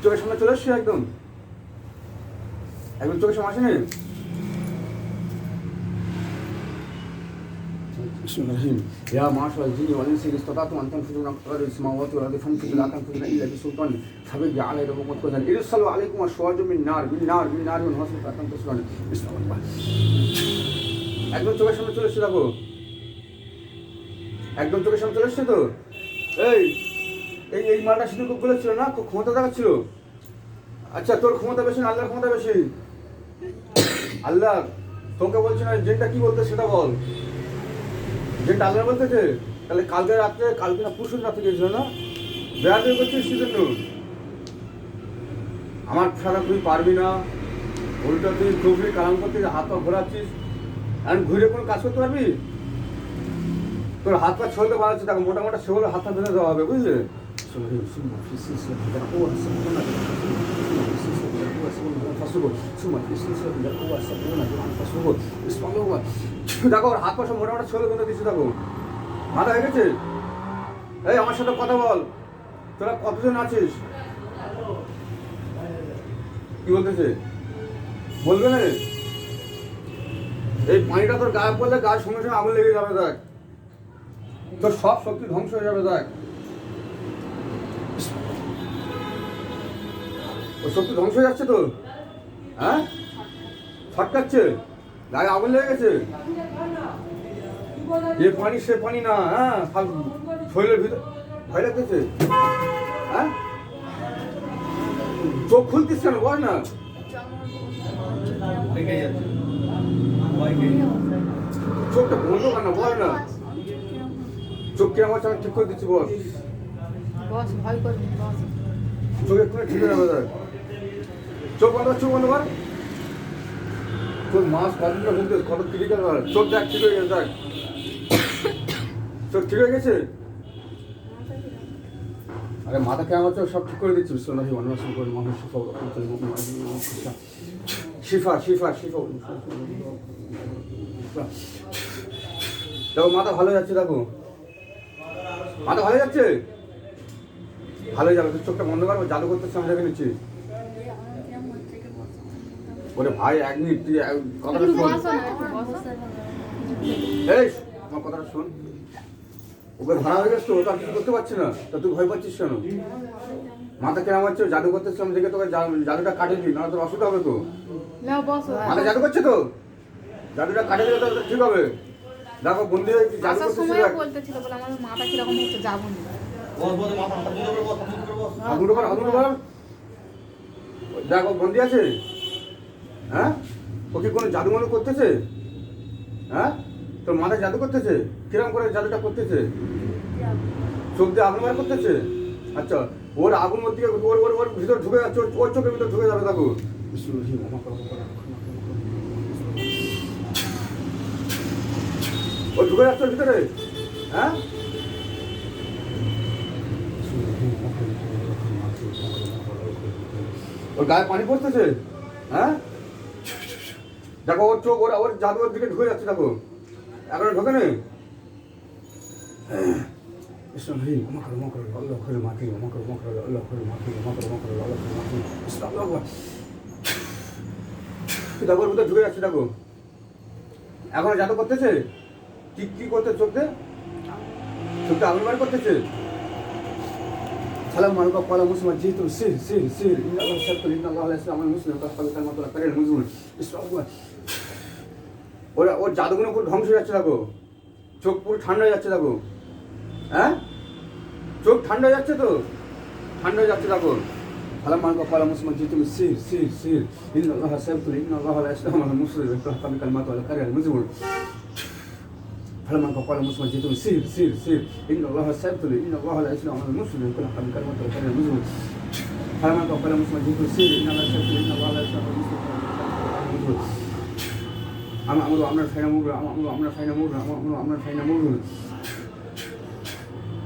চোখের সামনে চলে এসছি একদম চোখের সামনে আসেনি। بسم الله الرحيم يا معشر الجن والانس ان استطعتم ان تنفذوا من اقطار السماوات والارض فانفذوا لا تنفذون الا بسلطان فبئ على ربكم وتوكلوا عليه ارسلوا عليكم اشواج من نار من حصن فاتم تسلون بسم الله একদম চোখের সামনে চলে এসছে দেখো একদম চোখের সামনে চলে এসছে তো এই এই মালটা শুধু খুব বলেছিল না খুব ক্ষমতা দেখাচ্ছিল। আচ্ছা তোর ক্ষমতা বেশি না আল্লাহর ক্ষমতা বেশি? আল্লাহ তোকে বলছি না যেটা কি বলতে সেটা বল। যেটা আল্লাহ বলতেছে তাহলে কালকে রাত্রে কালকে না পরশু রাত্রে গেছিল না বেড়াতে করছিস সেজন্য আমার সারা তুই পারবি না উল্টো তুই খুবই কালাম করতে হাত পা ঘোরাচ্ছিস আর ঘুরে কোনো কাজ করতে পারবি? তোর হাত পা ছলতে বাড়াচ্ছে দেখো মোটা মোটা সেগুলো হাত পা বেঁধে দেওয়া হবে বুঝলে। দেখো ওর হাত পা সব মোটা মোটা ছেলে বেঁধে দিচ্ছে দেখো মাথা হয়ে গেছে। এই আমার সাথে কথা বল, তোরা কতজন আছিস? কি বলতেছে বলবে না? এই পানিটা তোর গায়ে পড়লে গায়ের সঙ্গে সঙ্গে আগুন লেগে যাবে দেখ, তোর সব শক্তি ধ্বংস হয়ে যাবে দেখ। ওর শক্তি ধ্বংস হয়ে যাচ্ছে তো, হ্যাঁ ছটকাচ্ছে, গায়ে আগুন লেগে গেছে। যে পানি সে পানি না, হ্যাঁ শরীরের ভিতরে ভয় লাগতেছে। হ্যাঁ চোখ খুলতিস কেন বল না? চোখটা বন্ধ কর না বল না, চোখ কিরম হচ্ছে আমি ঠিক করে দিচ্ছি বল। চোখ একটু ঠিক হয়ে যাবে দেখ, চোখ বন্ধ কর, চোখ বন্ধ কর। তোর মাস কতটা বলতে কত ক্রিটিক্যাল, চোখ দেখ ঠিক হয়ে গেছে দেখ, চোখ ঠিক হয়ে গেছে। আরে মাথা কেমন হচ্ছে সব ঠিক করে দিচ্ছি। শিফা শিফা শিফা দেখো মাথা ভালো যাচ্ছে, দেখো মাথা ভালো যাচ্ছে, ভালো যাবে। তুই চোখটা বন্ধ করবো, জাদু করতেছে আমি দেখে নিচ্ছি। ওরে ভাই এক মিনিট তুই কথাটা শোন, এই আমার কথাটা শোন। ওকে ধরা হয়ে গেছে তো, ওটা কিছু করতে পারছি না, তা তুই ভয় পাচ্ছিস কেন? মাথা কেমন হচ্ছে জাদু করতেছে আমি দেখে তোকে জাদুটা কাটে দিই, না তোর অসুবিধা হবে তো। মাথা জাদু করছে তো, জাদুটা কাটে দিলে তো ঠিক হবে। দেখো বন্ধু জাদু করতেছিল দেখো বন্দি আছে, হ্যাঁ ও কি কোনো জাদু মনে করতেছে? হ্যাঁ তোর মাথায় জাদু করতেছে, কিরকম করে জাদুটা করতেছে? চোখ দিয়ে আগুন বার করতেছে। আচ্ছা ওর আগুন মধ্যে ওর ওর ওর ভিতর ঢুকে যাচ্ছে, ওর চোখের ভিতর ঢুকে যাবে দেখো। ও ঢুকে যাচ্ছে ওর ভিতরে, হ্যাঁ ওর গায়ে পানি পড়তেছে, হ্যাঁ দেখো ওর চোখ ওর জাদু ওর দিকে ঢুকে যাচ্ছে দেখো, এখন ঢোকে নেই। দেখো ওর ভিতরে ঢুকে যাচ্ছে দেখো, এখন জাদু করতেছে। কি করতে চোখে চোখটা আগুন বার করতেছে। সালাম আলাইকুম ওয়া মুসলিম জিতু সির সির সির ইন্নাল্লাহ শাক্কুর ইন্নাল্লাহ লা ইসলামুল মুসলিম কাফাল কালমাতুল কারিল মুজমুন ইসলাম। ওর জাদুগুলো পুরো ধ্বংস হয়ে যাচ্ছে দেখো, চোখ পুরো ঠান্ডা হয়ে যাচ্ছে দেখো, হ্যাঁ চোখ ঠান্ডা হয়ে যাচ্ছে তো, ঠান্ডা হয়ে যাচ্ছে দেখো। সালাম আলাইকুম ওয়া মুসলিম জিতু সির সির সির ইন্নাল্লাহ শাক্কুর ইন্নাল্লাহ লা ইসলামুল মুসলিম কাফাল কালমাতুল কারিল মুজমুন فلما قال موسى جئتم سير سير سير ان الله سيبتلي ان الله لا يسلم على المسلم كل حق كلمه الخير المسلم فلما قال موسى جئتم سير ان الله سيبتلي ان الله لا يسلم على المسلم اما امر امر فين امر امر فين امر امر فين امر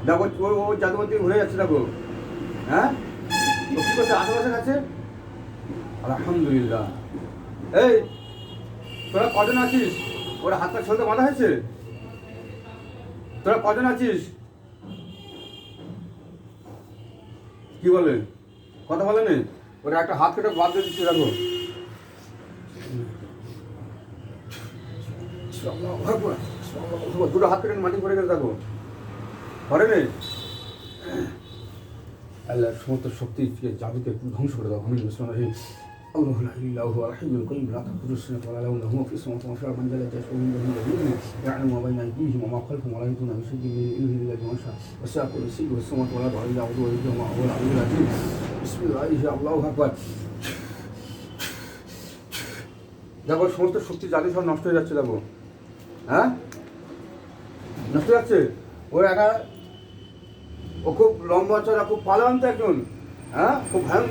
দেখো ও জাদুমতি ঘুরে যাচ্ছে দেখো, হ্যাঁ ও কি করছে আশেপাশে কাছে। আলহামদুলিল্লাহ। এই তোরা কজন আছিস? ওরা হাত পা ছলতে বাঁধা হয়েছে, তোরা কজন আছিস? কি বলেন? কথা বলেন? ওরা একটা হাত কেটে বাদ দিয়ে দিচ্ছে দেখো। দুটো হাত কেটে মাটি পড়ে গেছে দেখো, পারেনি? আল্লাহ সমস্ত শক্তি জাদুকে ধ্বংস করে দাও। আমি الله لا اله الا هو الحي القيوم لا تاخذه سنه ولا نوم له في السماوات وما في الارض من ذا الذي يشفع عنده الا باذنه يعلم ما بين ايديهم وما خلفهم ولا يحيطون بشيء من علمه الا بما شاء وسع كرسيه السماوات والارض ولا يعوده حفظهما وهو العلي العظيم. بسم الله الله اكبر. দেখো সমস্ত শক্তি জাদু সব নষ্ট হয়ে যাচ্ছে দেখো, হ্যাঁ নষ্ট হয়ে যাচ্ছে। ওর একা ও খুব লম্বা চড়া খুব পালান্ত একজন, হ্যাঁ খুব ভয়ঙ্কর।